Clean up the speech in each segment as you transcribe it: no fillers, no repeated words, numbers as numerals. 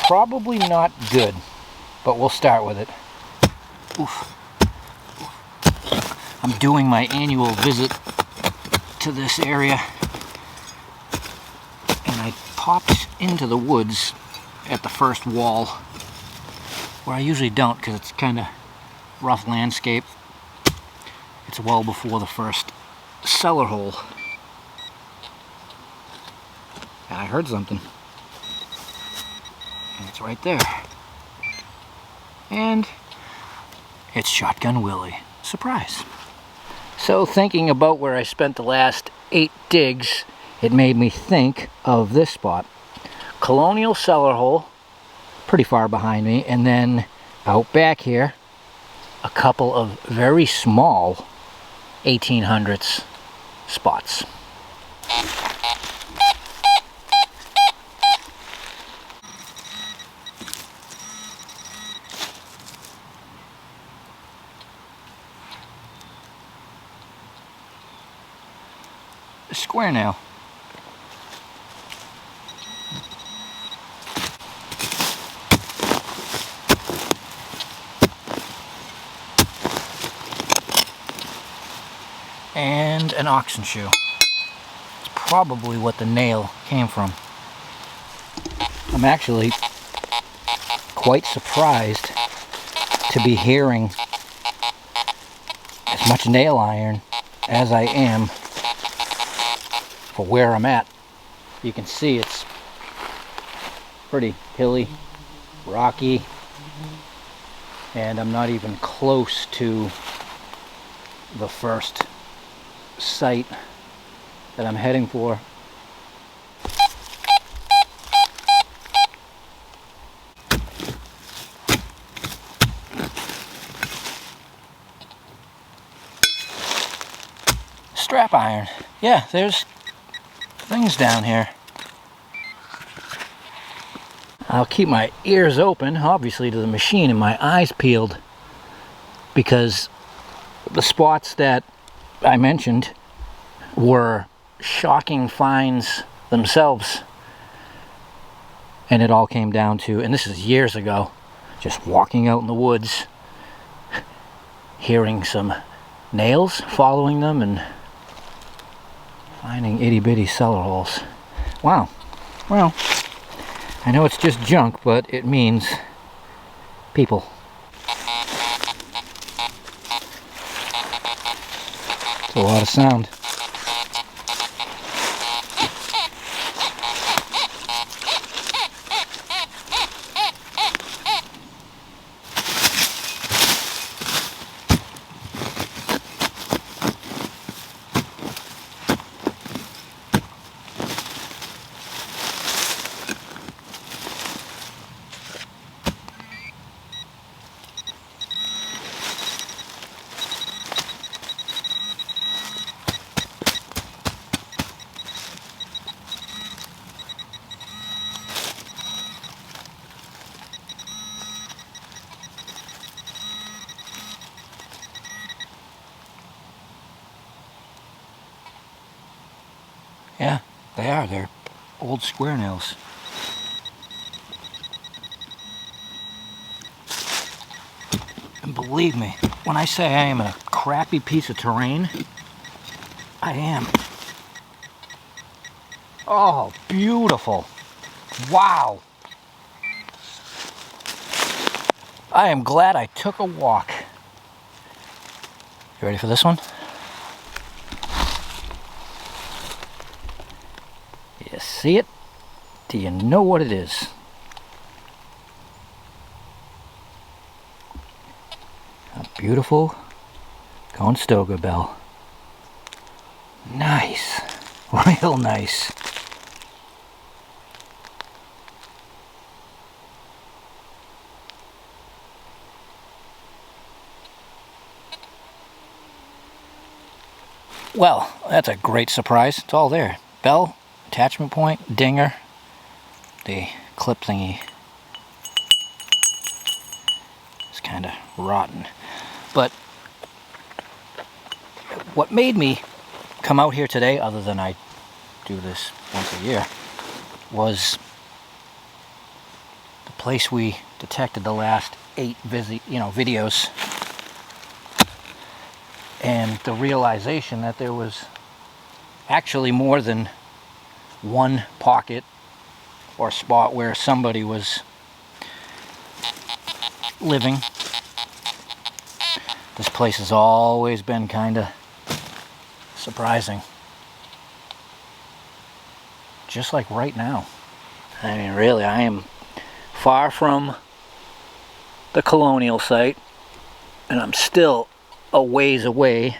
probably not good, but we'll start with it. Oof. I'm doing my annual visit to this area, and I popped into the woods at the first wall, where I usually don't because it's kind of rough landscape. It's well before the first cellar hole. And I heard something. And it's right there. And it's Shotgun Willie. Surprise. So thinking about where I spent the last 8 digs, it made me think of this spot. Colonial cellar hole, pretty far behind me, and then out back here, a couple of very small 1800s spots. A square nail. And an oxen shoe. It's probably what the nail came from. I'm actually quite surprised to be hearing as much nail iron as I am for where I'm at. You can see it's pretty hilly, rocky, and I'm not even close to the first site that I'm heading for. Strap iron. Yeah, there's things down here. I'll keep my ears open, obviously, to the machine, and my eyes peeled, because the spots that I mentioned were shocking finds themselves. And it all came down to, and this is years ago, just walking out in the woods, hearing some nails, following them, and finding itty-bitty cellar holes. Wow. Well, I know it's just junk, but it means people. A lot of sound. Yeah, they are. They're old square nails. And believe me, when I say I am in a crappy piece of terrain, I am. Oh, beautiful. Wow. I am glad I took a walk. You ready for this one? You see it? Do you know what it is? A beautiful Conestoga bell. Nice. Real nice. Well, that's a great surprise. It's all there. Bell, attachment point, dinger, the clip thingy. It's kind of rotten. But what made me come out here today, other than I do this once a year, was the place we detected the last 8 videos, and the realization that there was actually more than one pocket or spot where somebody was living. This place has always been kind of surprising. Just like right now. I mean, really, I am far from the Colonial site, and I'm still a ways away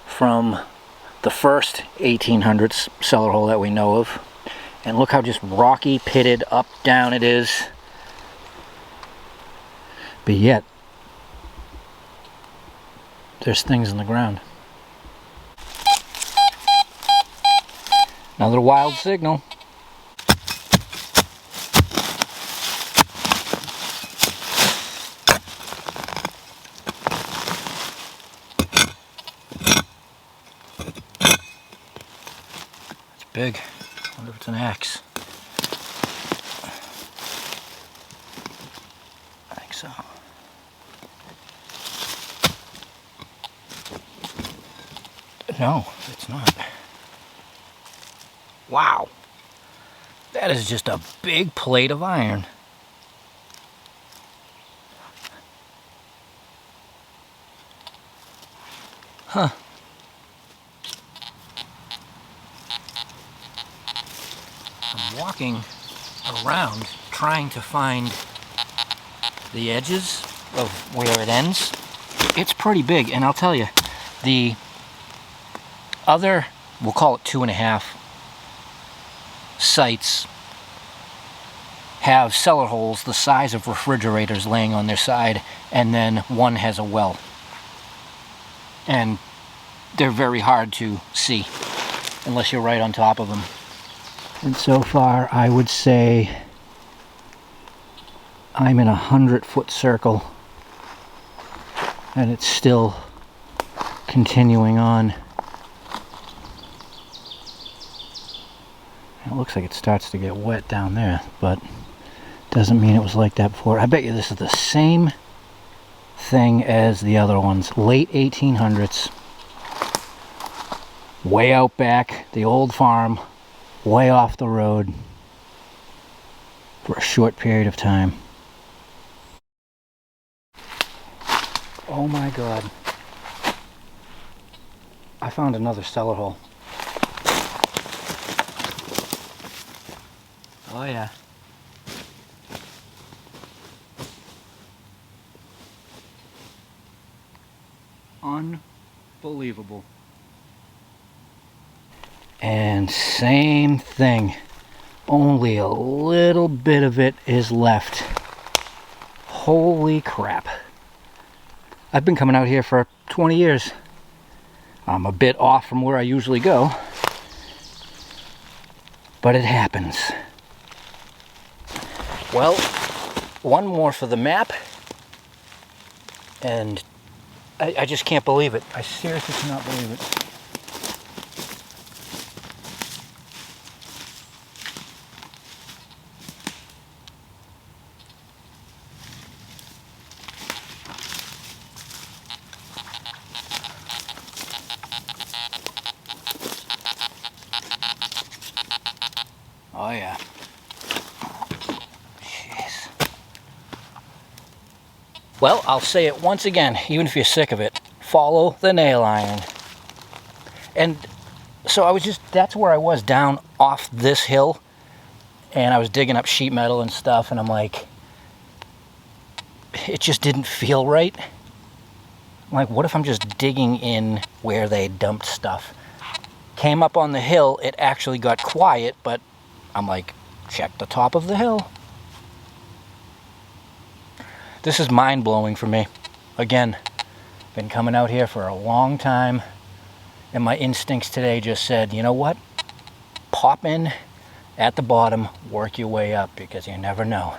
from the first 1800s cellar hole that we know of. And look how just rocky, pitted, up, down it is. But yet, there's things in the ground. Another wild signal. It's big. I wonder if it's an axe. I think so. No, it's not. Wow. That is just a big plate of iron. Huh. I'm walking around trying to find the edges of where it ends. It's pretty big, and I'll tell you, the other, we'll call it 2.5 sites, have cellar holes the size of refrigerators laying on their side, and then one has a well. And they're very hard to see unless you're right on top of them. And so far, I would say I'm in a 100-foot circle, and it's still continuing on. It looks like it starts to get wet down there, but doesn't mean it was like that before. I bet you this is the same thing as the other ones. Late 1800s. Way out back, the old farm, way off the road for a short period of time. Oh my God. I found another cellar hole. Oh yeah. Unbelievable. And same thing. Only a little bit of it is left. Holy crap. I've been coming out here for 20 years. I'm a bit off from where I usually go, but it happens. Well, one more for the map, and I just can't believe it. I seriously cannot believe it. Oh yeah. Jeez. Well, I'll say it once again, even if you're sick of it. Follow the nail iron. And so that's where I was, down off this hill. And I was digging up sheet metal and stuff, and I'm like, it just didn't feel right. I'm like, what if I'm just digging in where they dumped stuff? Came up on the hill, it actually got quiet, but I'm like, check the top of the hill. This is mind-blowing for me. Again, been coming out here for a long time, and my instincts today just said, you know what? Pop in at the bottom, work your way up, because you never know.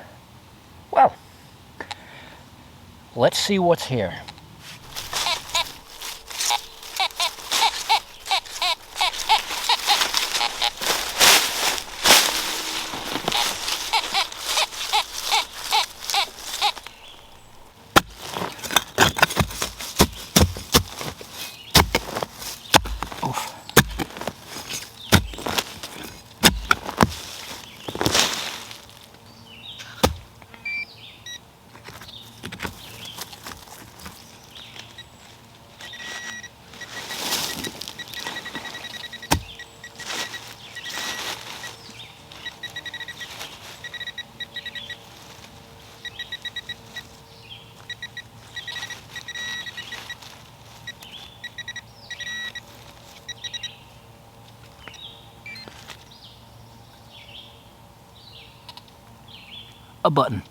Well, let's see what's here. a button.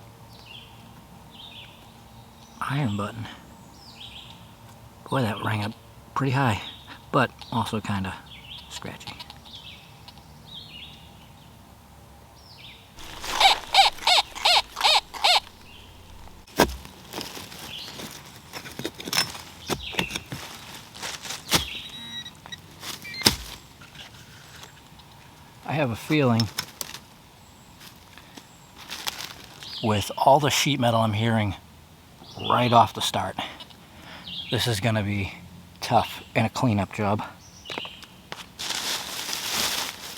Iron button. Boy, that rang up pretty high, but also kind of scratchy. I have a feeling with all the sheet metal I'm hearing right off the start, this is going to be tough and a cleanup job.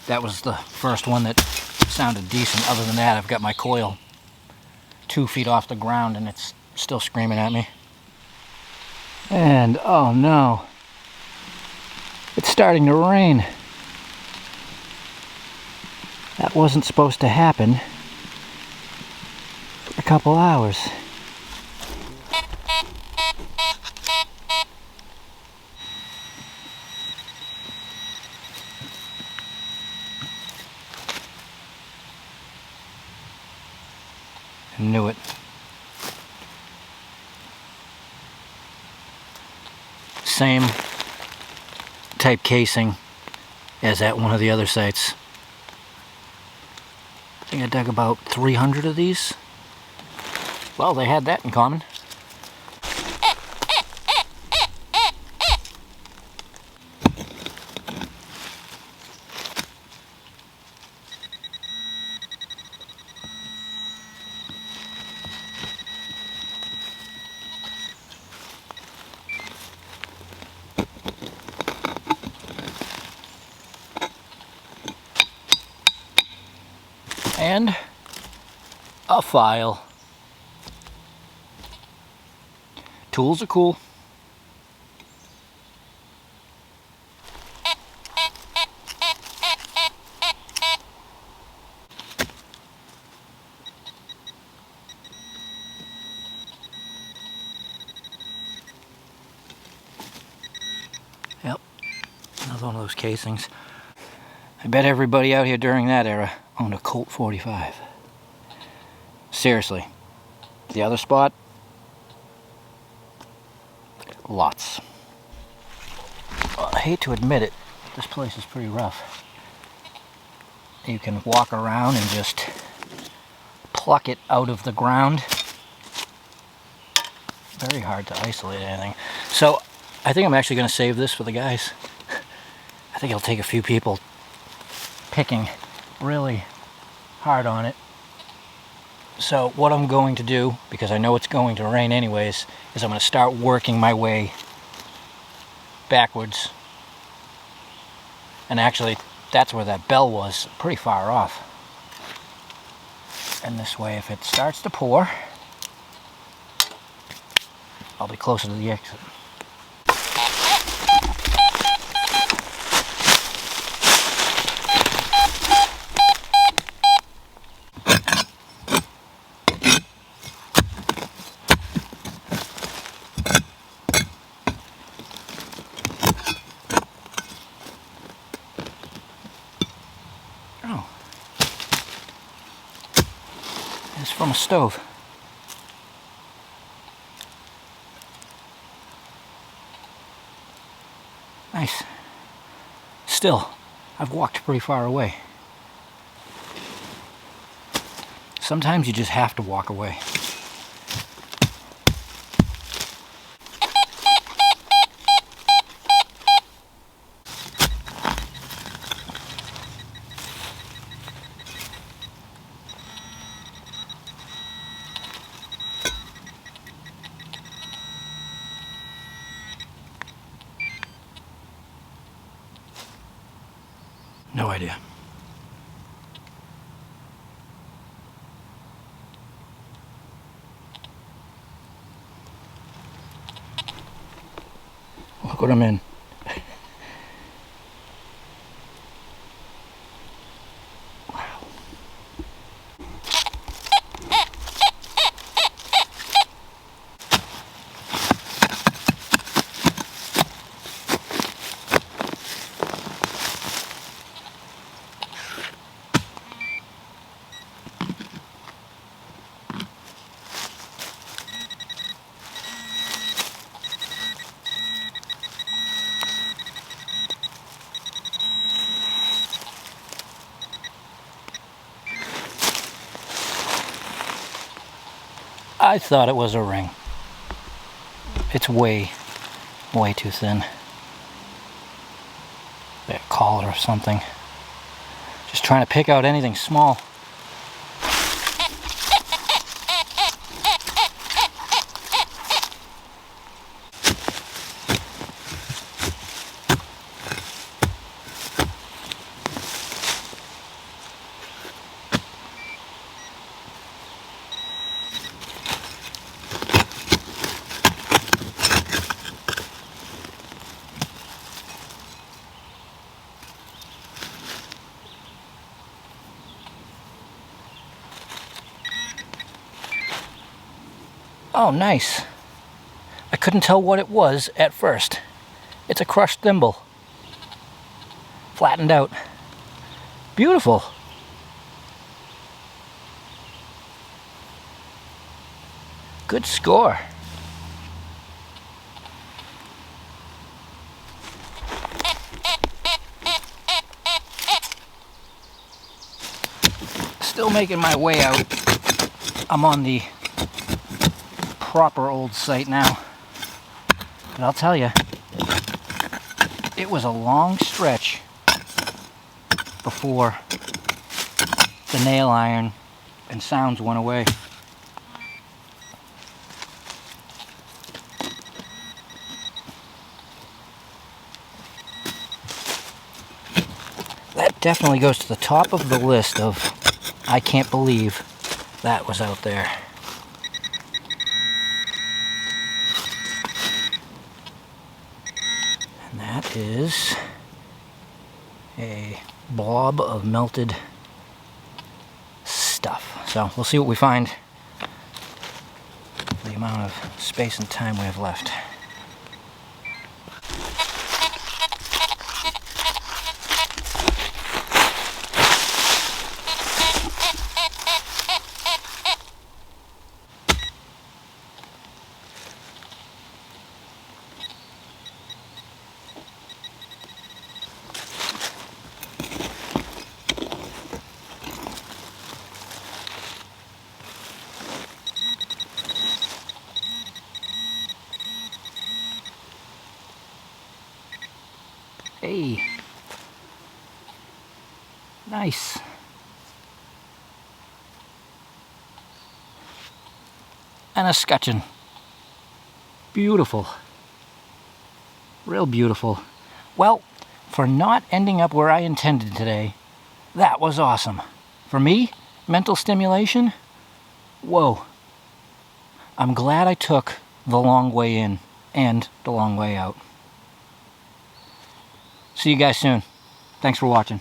That was the first one that sounded decent. Other than that, I've got my coil 2 feet off the ground and it's still screaming at me. And oh no, it's starting to rain. That wasn't supposed to happen for a couple hours. I knew it. Same type casing as at one of the other sites. I think I dug about 300 of these. Well, they had that in common. And a file. Tools are cool. Yep, another one of those casings. I bet everybody out here during that era owned a Colt 45. Seriously. The other spot? Lots. Well, I hate to admit it, this place is pretty rough. You can walk around and just pluck it out of the ground. Very hard to isolate anything. So I think I'm actually going to save this for the guys. I think it'll take a few people picking really hard on it. So what I'm going to do, because I know it's going to rain anyways, is I'm going to start working my way backwards. And actually, that's where that bell was, pretty far off. And this way, if it starts to pour, I'll be closer to the exit. Oh. It's from a stove. Nice. Still, I've walked pretty far away. Sometimes you just have to walk away. No idea. Look what I'm in. Wow. I thought it was a ring. It's way too thin. That collar or something. Just trying to pick out anything small. Oh, nice. I couldn't tell what it was at first. It's a crushed thimble. Flattened out. Beautiful. Good score. Still making my way out. I'm on the proper old site now. But I'll tell you, it was a long stretch before the nail iron and sounds went away. That definitely goes to the top of the list of I can't believe that was out there. And that is a blob of melted stuff. So we'll see what we find for the amount of space and time we have left. Hey, nice. And a scutcheon. Beautiful. Real beautiful. Well, for not ending up where I intended today, that was awesome. For me, mental stimulation, whoa. I'm glad I took the long way in and the long way out. See you guys soon. Thanks for watching.